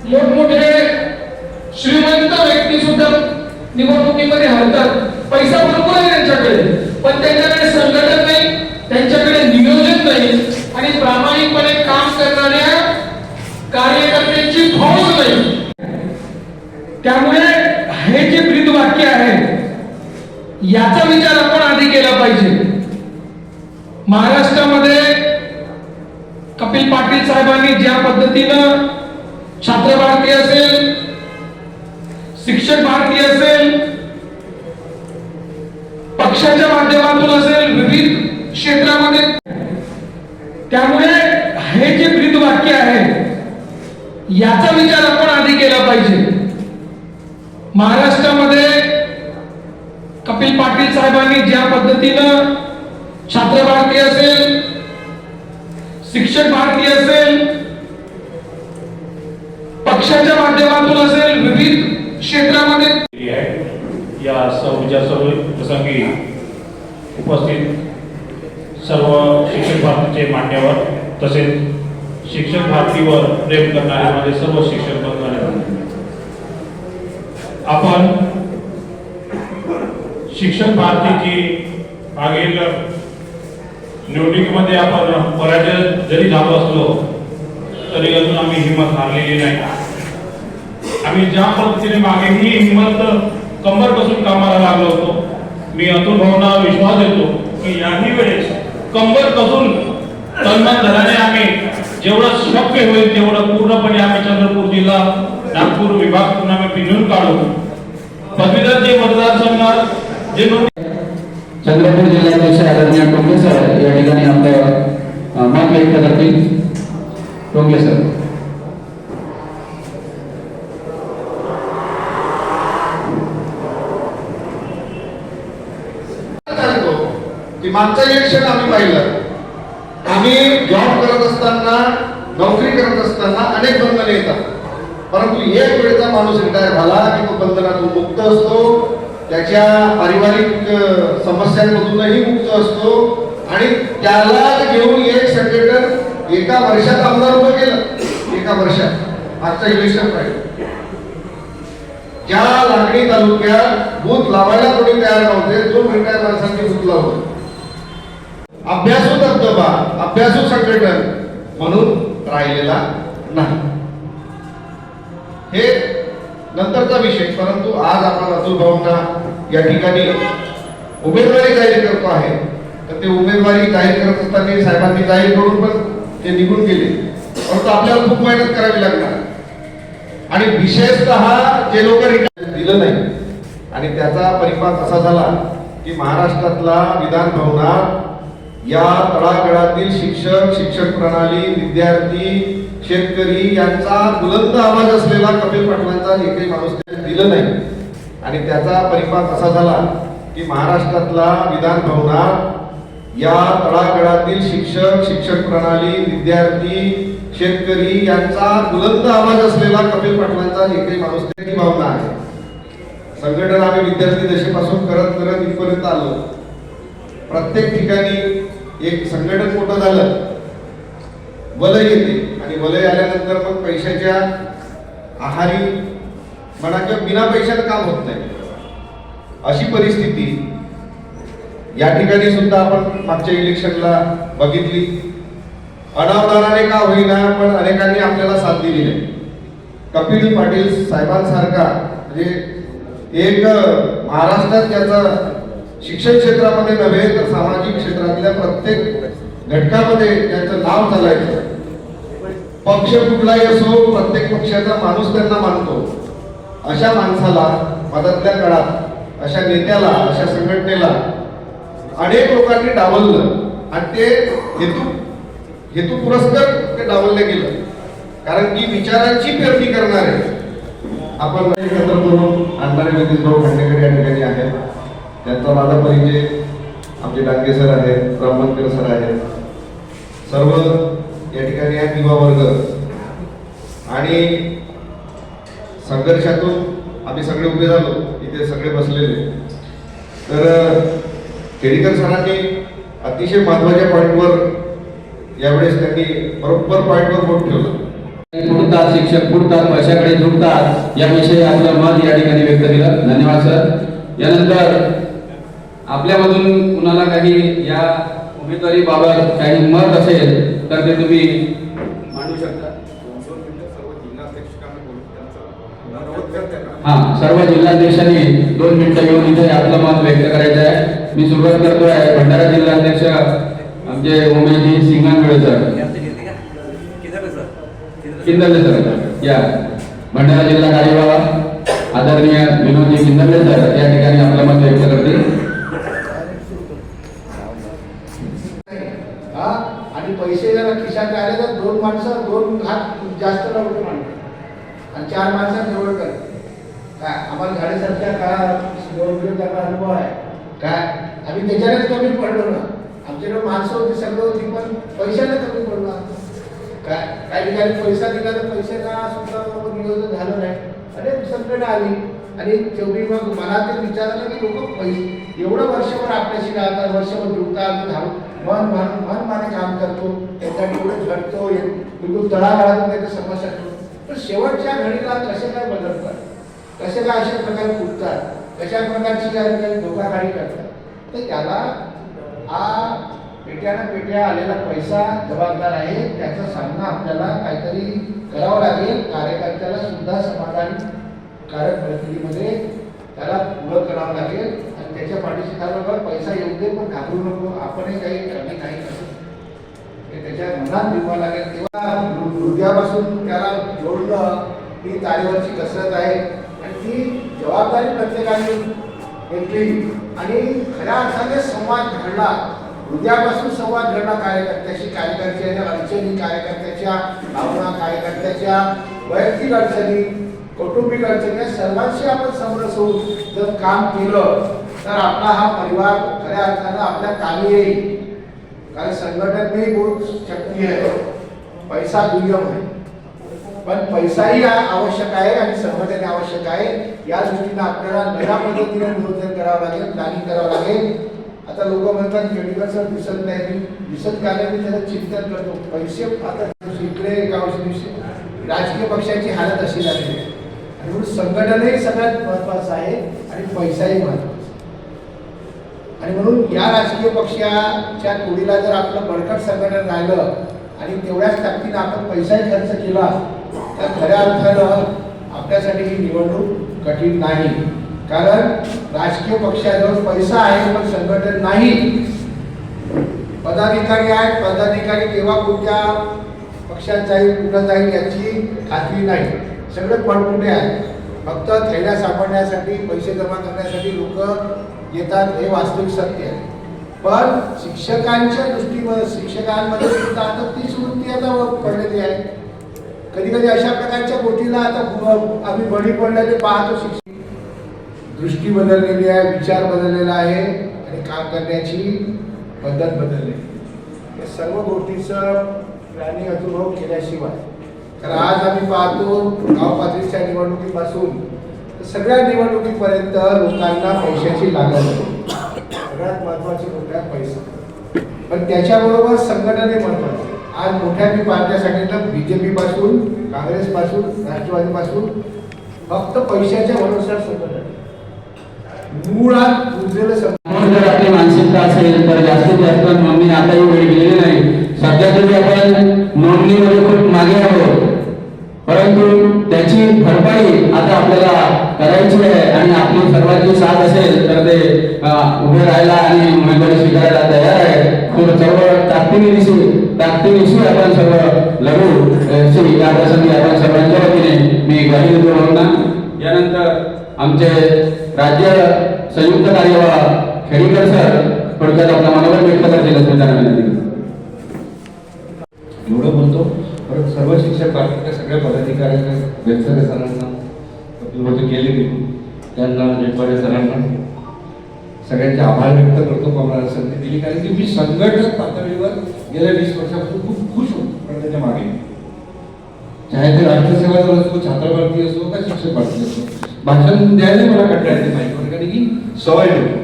मोठमोठे श्रीमंत व्यक्ती सुद्धा निवडणुकीमध्ये हरतात. पैसा भरपूर आहे त्यांच्याकडे, पण त्यांच्याकडे संघटन नाही, त्यांच्याकडे नियोजन नाही आणि प्रामाणिकपणे काम करणाऱ्या कार्यकर्त्यांची फौज नाही. त्यामुळे हे जे ब्रीदवाक्य आहे याचा विचार आपण आधी केला पाहिजे. महाराष्ट्रामध्ये कपिल पाटील साहेबांनी ज्या पद्धतीनं छात्र भारती असेल, शिक्षक भारती असेल, पक्षाच्या माध्यमातून असेल, विविध क्षेत्रामध्ये, त्यामुळे हे जे ब्रीदवाक्य आहे याचा विचार आपण आधी केला पाहिजे. महाराष्ट्रामध्ये कपिल पाटील साहेबांनी ज्या पद्धतीनं छात्र भारती असेल, शिक्षक भारती असेल, पक्षाच्या माध्यमातून असेल, विविध क्षेत्रामध्ये या सर्व प्रसंगी उपस्थित सर्व शिक्षक भारतीचे मान्यवर तसेच शिक्षक भारतीवर प्रेम करणारे माझे सर्व शिक्षक बंधू, आपण शिक्षक भारतीची मागील निवडणुकीमध्ये आपण पराजय जरी झालो असलो तरी अजून आम्ही हिंमत हारलेली नाही. आम्ही ज्या पद्धतीने मागे ही हिंमत कंबर कसून कामाला लागलो होतो, मी अतुल भाऊंना विश्वास देतो की याही वेळेस कंबर कसून तन्मन धनाने आम्ही जेवढं शक्य होईल तेवढं पूर्णपणे आम्ही चंद्रपूर जिल्हा नागपूर विभाग आम्ही पिंजून काढू. पदवीधर जे मतदारसंघात जे चंद्रपूर जिल्ह्याचे आदरणीय टोंगे सर या ठिकाणी आपलं मत व्यक्त करतील. टोंगे सर. की मागचं इलेक्शन आम्ही पाहिलं, आम्ही जॉब करत असताना, नोकरी करत असताना अनेक बंधने येतात, परंतु एक वेळचा माणूस रिटायर झाला की तो बंधनातून मुक्त असतो, त्याच्या पारिवारिक समस्यांमधूनही मुक्त असतो आणि त्याला घेऊन एक संघटन एका वर्षात आमदार उभं केलं. एका वर्षात मागचं इलेक्शन पाहिलं. ज्या लाखणी तालुक्यात बूथ लावायला कोणी तयार नव्हते, जो रिटायर माणसांनी बूथ लावलं. अभ्यासू दबदबा, अभ्यासू संघटन म्हणून राहिलेला नाही. हे नंतरचा विषय, परंतु आज आपण अतुल भाऊंना या ठिकाणी उमेदवारी जाहीर करतो आहे. तर ते उमेदवारी जाहीर करत असताना साहेबांनी जाहीर करून पण ते निघून गेले, परंतु आपल्याला खूप मेहनत करावी लागणार आणि विशेषतः जे लोक रिटायर दिलं नाही आणि त्याचा परिपाक असा झाला की महाराष्ट्रातला विधान भवनात या तळागाळातील शिक्षक, शिक्षक प्रणाली, विद्यार्थी, शेतकरी यांचा बुलंद आवाज असलेला कपिल पाटलांचा एकही माणूस दिलं नाही आणि त्याचा परिपाक असा झाला की महाराष्ट्रातला विधान भवनात या तळागाळातील शिक्षक, शिक्षक प्रणाली, विद्यार्थी, शेतकरी यांचा बुलंद आवाज असलेला कपिल पाटलांचा एकही माणूस त्याची भावना आहे. संघटन आम्ही विद्यार्थी दशेपासून करत करत इथपर्यंत आलो. प्रत्येक ठिकाणी एक संघटन मोठं झालं, वलय येते आणि वलय आल्यानंतर मग पैशाच्या आहारी म्हणा किंवा बिना पैशाचं काम होत नाही. अशी परिस्थिती या ठिकाणी सुद्धा आपण मागच्या इलेक्शनला बघितली. अनावधानाने का होईना पण अनेकांनी आपल्याला साथ दिली नाही. कपिल पाटील साहेबांसारखा म्हणजे एक महाराष्ट्रात ज्याचा शिक्षण क्षेत्रामध्ये नव्हे तर सामाजिक क्षेत्रातल्या प्रत्येक घटकामध्ये त्यांचं नाव चालायचं. पक्ष कुठलाही असो, प्रत्येक पक्षाचा माणूस त्यांना मानतो. अशा माणसाला मधातल्या काळात, अशा नेत्याला, अशा संघटनेला अनेक लोकांनी डावललं आणि ते हेतू पुरस्कार ते डावलले गेलं. कारण की विचारांची पेरणी करणारे आपण एकत्र करून आणणारे नितीशभाऊ खांडेकर या ठिकाणी आहेत. त्यांचा माझा परिचय आमचे डांगे सर आहेत, ब्राह्मणकर सर आहेत, सर्व या ठिकाणी आहेत, युवा वर्ग आणि संघर्षातून आम्ही सगळे उभे झालो. इथे सगळे बसलेले. तर खेडीकर सरांनी अतिशय महत्वाच्या पॉईंटवर यावेळेस त्यांनी बरोबर पॉईंटवर बोट ठेवलं. फुटतात, शिक्षक फुटतात, पैशाकडे झुकतात, याविषयी आपलं मत या ठिकाणी व्यक्त केलं. धन्यवाद सर. यानंतर आपल्यामधून कुणाला काही या उमेदवारीबाबत काही मत असेल तर ते तुम्ही मांडू शकता. हा, सर्व जिल्हाध्यक्षांनी 2 मिनिटं घेऊन इथे आपलं मत व्यक्त करायचं आहे. मी सुरुवात करतोय. भंडारा जिल्हाध्यक्ष आमचे उमेदजी सिंगांगळे सर, किंदर्ले सर या. भंडारा जिल्हा कार्यवाह आदरणीय विनोदजी किंदर्ले सर या ठिकाणी आपलं मत व्यक्त करतील. आणि पैसे जर खिशात आले तर 2 माणसं 2 हात जास्त लवकर मांडतात आणि 4 माणसं निवड करतात. काय आम्हाला झाडेसारख्या काळात निवडणुकीत त्याचा अनुभव आहे. काय आम्ही त्याच्यानेच कमी पडलो ना. आमच्याकडे माणसं होती, सगळं होती, पण पैशाने कमी पडलो. काय काही ठिकाणी पैसा दिला तर पैशाचा सुद्धा नियोजन झालं नाही. अनेक संकट आली आणि तेवढी मग मला ते विचारलं की लोक पैसे एवढं वर्षभर आपल्याशी राहतात, वर्षभर जुळतात, धावून मन माने काम करतो, त्यासाठी एवढं झटतो, बिलकुल तळागाळातून त्याच्या समस्या ठेवतो. पण शेवटच्या घडीला कसे काय बदलतात, कसे काय अशा प्रकारे फुटतात, कशा प्रकारची काही धोकादारी करतात. तर त्याला हा पेट्यानं पेट्या आलेला पैसा जबाबदार आहे. त्याचा सामना आपल्याला काहीतरी करावं लागेल. कार्यकर्त्याला सुद्धा समाधानकारक परिस्थितीमध्ये त्याला उभं करावं लागेल आणि त्याच्या पाठीशी बरोबर पैसा येऊ दे, पण घाबरू नको, आपणही काही कमी नाही करत हे त्याच्या मनात ठेवावं लागेल. तेव्हा हृदयापासून त्याला जोडणं ही तारेवरची कसरत आहे आणि ती जबाबदारी प्रत्येकाने घेतली आणि खऱ्या अर्थाने संवाद घडला. हृदयापासून संवाद घडला कार्यकर्त्याशी, कार्यकर्त्याच्या अडचणी, कार्यकर्त्याच्या भावना, कार्यकर्त्याच्या वैयक्तिक अडचणी, कौटुंबिक अडचणी या सर्वांशी आपण समरस होऊन जर काम केलं तर आपला हा परिवार खऱ्या अर्थानं आपल्या कामी येईल. कारण संघटनेही बहुत शक्ती आहे, पैसा दुय्यम आहे, पण पैसाही आवश्यक आहे आणि संघटने आवश्यक आहे. या दृष्टीने आपल्याला नव्या पद्धतीने नियोजन करावं लागेल, प्लॅनिंग करावं लागेल. आता लोक म्हणतात केडिकर सर दिसत नाही, दिसत का नाही, मी त्याला चिंतन करतो. पैसे आता इकडे एका दिवशी राजकीय पक्षाची हालत अशी झाली आहे आणि म्हणून संघटनही सगळ्यात महत्वाचं आहे आणि पैसाही महत्वाचा. आणि म्हणून या राजकीय पक्षाच्या टोळीला जर आपलं बळकट संघटन राहिलं आणि तेवढ्याच ताकदीनं आपण पैसाही खर्च केला तर खऱ्या अर्थानं आपल्यासाठी ही निवडणूक कठीण नाही. कारण राजकीय पक्षाजवळ पैसा आहे पण संघटन नाही. पदाधिकारी आहेत, पदाधिकारी केव्हा कोणत्या पक्षात जाईल, कुठं जाईल याची खात्री नाही. सगळे पटपुटे आहेत. फक्त थैल्या सापडण्यासाठी, पैसे जमा करण्यासाठी लोक येतात, हे वास्तविक सत्य आहे. पण शिक्षकांच्या दृष्टीमध्ये शिक्षकांमध्ये सुद्धा आता तीच वृत्ती आता पडलेली आहे. कधी कधी अशा प्रकारच्या गोष्टीला आता आम्ही बळी पडलेले पाहतो. शिक्षक दृष्टी बदललेली आहे, विचार बदललेला आहे आणि काम करण्याची पद्धत बदललेली. या सर्व गोष्टीचं प्लॅनिंग अनुभव केल्याशिवाय, कारण आज आम्ही पाहतो गाव पातळीच्या निवडणुकीपासून सगळ्या निवडणुकीपर्यंत लोकांना पैशाची लागत आहे. सगळ्यात महत्वाची गोष्ट आहे पैसा, पण त्याच्याबरोबर संघटने महत्वाचे. आज मोठ्या मी पार्ट्या सांगितलं, बीजेपी पासून, काँग्रेस पासून, राष्ट्रवादी पासून फक्त पैशाच्या भरोश्यावर संघटना मुळात रुजलेलं. जर आपली मानसिकता असेल तर जास्तीत जास्त नोंदणी आताही वेळ गेलेली नाही. सध्या तरी आपण नोंदणीमध्ये खूप मागे आहोत, परंतु त्याची भरपाई आता आपल्याला करायची आहे आणि आपली सर्वांची साथ असेल तर ते उभे राहायला आणि उमेदवारी स्वीकारायला तयार आहे. तर सर्व ताकदीनिशी आपण सर्व लढू या प्रसंगी आपण सर्वांच्या वतीने मी ग्वाही देतो भावना. यानंतर आमचे राज्य संयुक्त कार्यवाह खेडीकर सर थोडक्यात आपला मनोगत व्यक्त करतील असं त्यांना विनंती करतो. एवढं बोलतो, परत सर्व शिक्षक बाकीच्या सगळ्या पदाधिकाऱ्यांना, वेलसरे सरांना अभिवादन केले गेले, त्यांना नेटवाडे सरांना सगळ्यांचे आभार व्यक्त करतो. आम्हाला संधी दिली, कारण की मी संघटन पातळीवर गेल्या 20 वर्षापासून खूप खुश होतो. पण त्याच्या मागे चाहे ते राष्ट्रसेवा जर असो, छात्र भारती असो का शिक्षक भारती असो, भाषण द्यायला मला कंटाळा येते माहिती, कारण की सवय होती.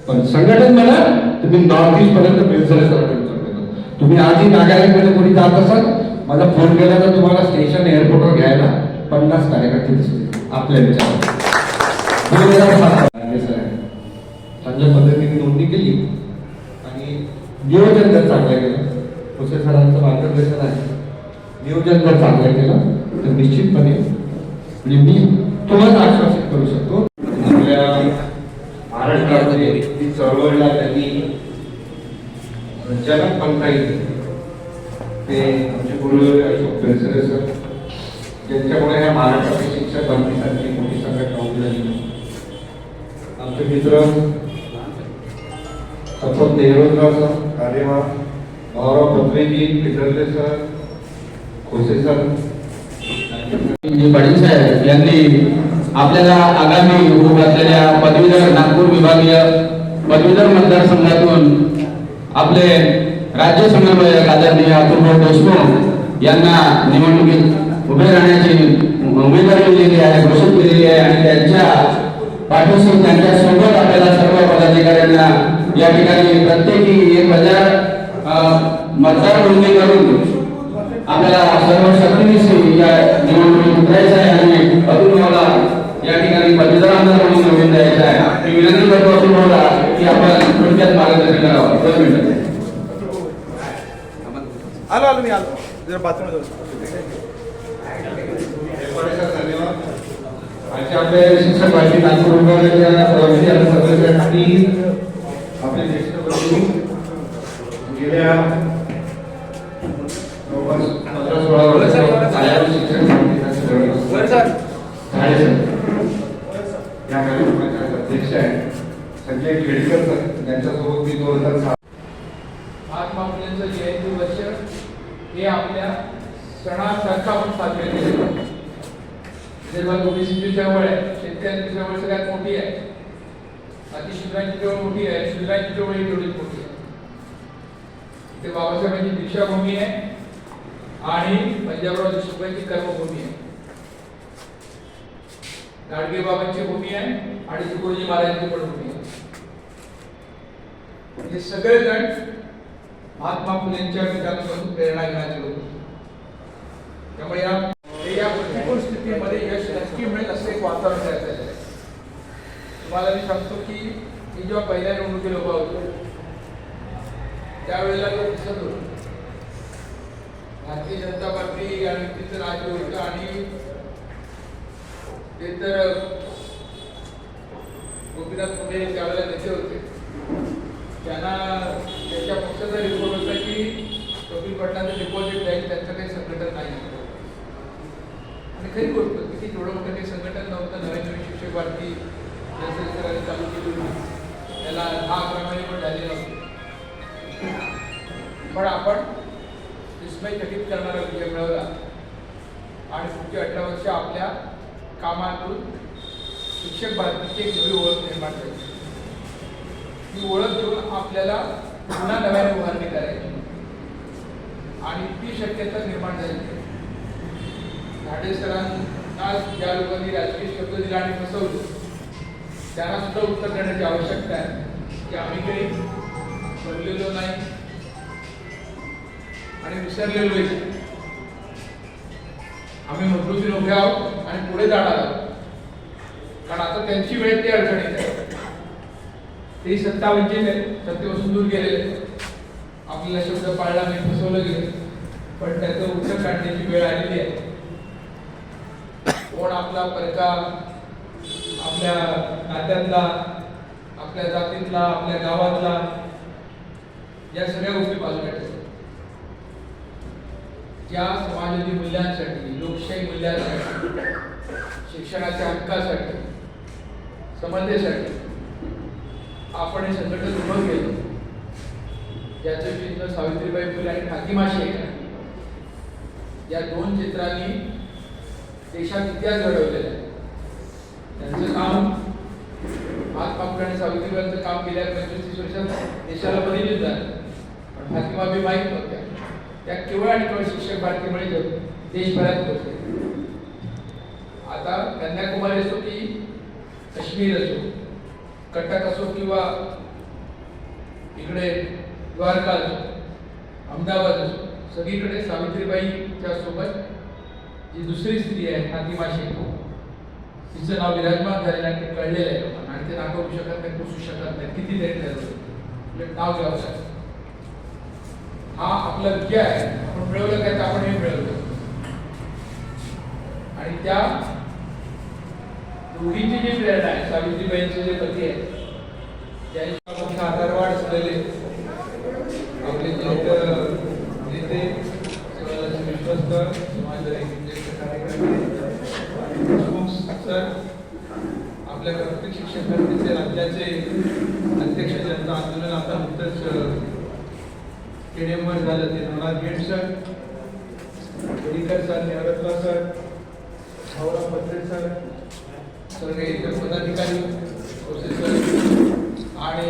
पण संघटन मला तुम्ही नॉर्थ ईस्ट पर्यंत वेलसरे सरांना, तुम्ही आधी नागालँडमध्ये कोणी जात असाल, माझा फोन केला तर तुम्हाला स्टेशन एअरपोर्टवर घ्यायला 50 कार्यकर्ते दिसतील आपल्या विचारात. चांगल्या पद्धतीने नोंदणी केली आणि नियोजन जर चांगलं केलं, खोसे सरांचं मार्गदर्शन आहे, नियोजन जर चांगलं केलं तर निश्चितपणे म्हणजे मी तुम्हाला आश्वासित करू शकतो आपल्या महाराष्ट्रामध्ये ती चळवळीला त्यांनी जनक पंथा येते ते आमचे गुरुदेव अशोक बेलसरे सर, ज्यांच्यामुळे ह्या महाराष्ट्रातील शिक्षक भरतीसाठी मोठी संघटना उभी झाली. आमचे मित्र सपन देहरोजगार सर, कार्यवाह भाऊराव पत्रेजी, पिंडरले सर, खोसे सर, पाटील साहेब यांनी आपल्याला आगामी होऊ घातलेल्या पदवीधर नागपूर विभागीय पदवीधर मतदारसंघातून आपले राज्य समन्वयक आदरणीय अतुलभाऊ देशमुख यांना निवडणुकीत उभे राहण्याची उमेदवारी दिलेली आहे, घोषित केलेली आहे आणि त्यांच्या पाठीशी त्यांच्या सोबत आपल्याला सर्व पदाधिकाऱ्यांना या ठिकाणी प्रत्येकी 1000 मतदार नोंदणी करून आपल्याला सर्व शक्तीनिशी या निवडणुकीत उतरायचं आहे आणि अतुलभाऊला या ठिकाणी पदवीधर आमदार म्हणून निवडून द्यायचं आहे. मी विनंती करतो अतुलभाऊला की आपण थोडक्यात मार्गदर्शन करावं. 2 मिनिटं. आलो मी आलो जरा बाथरूम धन्यवाद. आजच्या आपल्या शिक्षक भारती नागपूर विभागाच्या सदस्यांनी आपले ज्येष्ठ बंधू गेल्या 15-16 वर्षांपासून शिक्षक या कार्यक्रमाच्या अध्यक्ष आहेत संजय खेडकर सर, त्यांच्यासोबत मी 2007 महात्मा फुलेंचं जयंती वर्ष हे आपल्या सणासारखा आपण साजरे केले जाते. विदर्भात ओबीसीची चळवळ आहे, शेतकऱ्यांची चळवळ सगळ्यात मोठी आहे, अतिशूद्रांची चळवळ मोठी आहे, शूद्रांची चळवळ ही तेवढीच मोठी आहे. इथे बाबासाहेबांची दीक्षाभूमी आहे आणि पंजाबराव देशमुखांची कर्मभूमी आहे, गाडगे बाबांची भूमी आहे आणि तुकडोजी महाराजांची पण भूमी आहे. हे सगळेजण महात्मा फुलेंच्या विचारांपासून प्रेरणा घेण्याचे लोक. त्यामुळे या प्रतिकूल स्थितीमध्ये यश नक्की मिळेल असं एक वातावरण तयार झालेलं आहे. तुम्हाला मी सांगतो की मी जेव्हा पहिल्या निवडणुकीला उभा होतो त्यावेळेला तो दिसत होतो भारतीय जनता पार्टी आणि तिथं राज्य होतं आणि ते तर गोपीनाथ मुंडे त्यावेळेला नेते होते. त्यांना त्यांच्या पक्षाचा रिपोर्ट होता की कपिल पटलांचं डिपॉझिट जाईल, त्यांचं काही संघटन नाही. आणि खरी गोष्ट होती की थोडं मोठं काही संघटन नव्हतं. नवीन शिक्षक भारती सरांनी चालू केली होती, त्याला 10-11 महिने पण झाले नव्हते. पण आपण विस्मयचकित करणारा विजय मिळवला आणि पुढची 18 वर्ष आपल्या कामातून शिक्षक भारतीची एक नवी ओळख निर्माण झाली. ही ओळख घेऊन आपल्याला पुन्हा नव्याने उभारणी करायची आणि ती शक्यता निर्माण झाली. धाडे सरांना ज्या लोकांनी राजकीय शब्द दिला आणि फसवलं त्यांना सुद्धा उत्तर देण्याची आवश्यकता आहे की आम्ही काही बनलेलो नाही आणि विसरलेलो आहे. आम्ही मजबूतीने उभे आहोत आणि पुढे जाणार आहोत, कारण आता त्यांची वेळ ती अडचणीत आहे. ते सत्ता वंचित आहे, सत्तेपासून दूर गेलेले, आपल्याला शब्द पाळला नाही, फसवलं गेलं, पण त्याचं उत्तर काढण्याची वेळ आलेली आहे. कोण आपला परका, आपल्या नात्यातला, आपल्या जातीतला, आपल्या गावातला, या सगळ्या गोष्टी बाजूला ठेवतात. ज्या समाजातील मूल्यांसाठी, लोकशाही मूल्यांसाठी, शिक्षणाच्या हक्कासाठी, समतेसाठी आपण हे संघटन उभं केलं, ज्याचं चिन्ह सावित्रीबाई फुले आणि फातिमा शेख आहे. या 2 चित्रांनी देशात इतिहास घडवलेला आहे. त्यांचं काम महात्मा फुले आणि सावित्रीबाईंचं काम गेल्या 25-30 वर्षात देशाला बदलून झालं. पण फातिमा बी माहीत नव्हत्या, त्या केवळ आणि केवळ शिक्षक भारतीमुळे देशभरात पोहोचले. आता कन्याकुमारी असो की काश्मीर असो, कटक असो किंवा इकडे द्वारका असो, अहमदाबाद असो, सगळीकडे सावित्रीबाईच्या सोबत जी दुसरी स्त्री आहे फातिमा शेख, तिचं नाव विराजमान झालेलं आहे, ते कळलेलं आहे लोकांना आणि ते नाकावू शकत नाही, पुसू शकत नाही, किती लेट झालं नाव घ्यावं लागतं. हा आपला विजय आहे. आपण मिळवलं काय तर आपण हे मिळवलं. आणि त्या दोघींची जी प्रेरणा आहे, सावित्रीबाईंचे जे पती आहेत त्यांच्या मोठा आधारवाड असलेले आपले नेते विश्वस्त कार्यकर्ते सर, आपल्या प्रत्येक शिक्षक संघटनेचे राज्याचे अध्यक्ष जनता आंदोलन आता नुकतंच स्टेडियमवर झालं ते Navnath Gate sir, Gadikar sir, Navratna sir, Bhaurao Patre sir, सर्व इतर पदाधिकारी प्रोफेसर आणि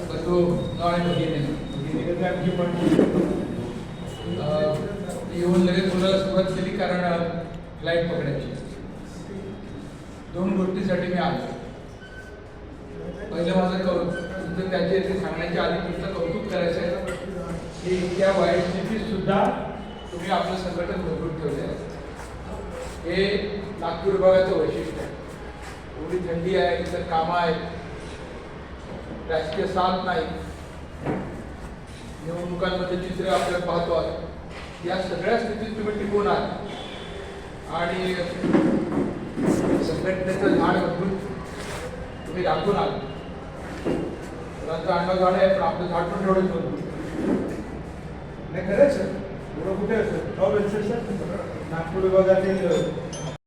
बंधू आणि भगिनी आमची पण येऊन लगेच बोलायला सुरुवात केली, कारण फ्लाईट पकडायची. 2 गोष्टीसाठी मी आलो. पहिलं माझं तुमचं त्याचे ते सांगण्याच्या आधी तुमचं कौतुक करायचं आहे की इतक्या वाईट स्थितीत सुद्धा तुम्ही आपलं संघटन मजबूत ठेवले आहे. हे नागपूर विभागाचं वैशिष्ट्य आहे. एवढी थंडी आहे, इतर कामं आहेत, राजकीय साथ नाही, निवडणुकांमध्ये चित्र आपल्याला पाहतो आहे. या सगळ्या स्थितीत तुम्ही टिकून आहात आणि संघटनेचं झाड मजबूत तुम्ही दाखवून आहात. मुलांचं अंडा झाड आहे, पण आपलं झाड पण तेवढंच मजबूत नाही खरंच सर, एवढं कुठे आहे सर? नागपूर विभागातील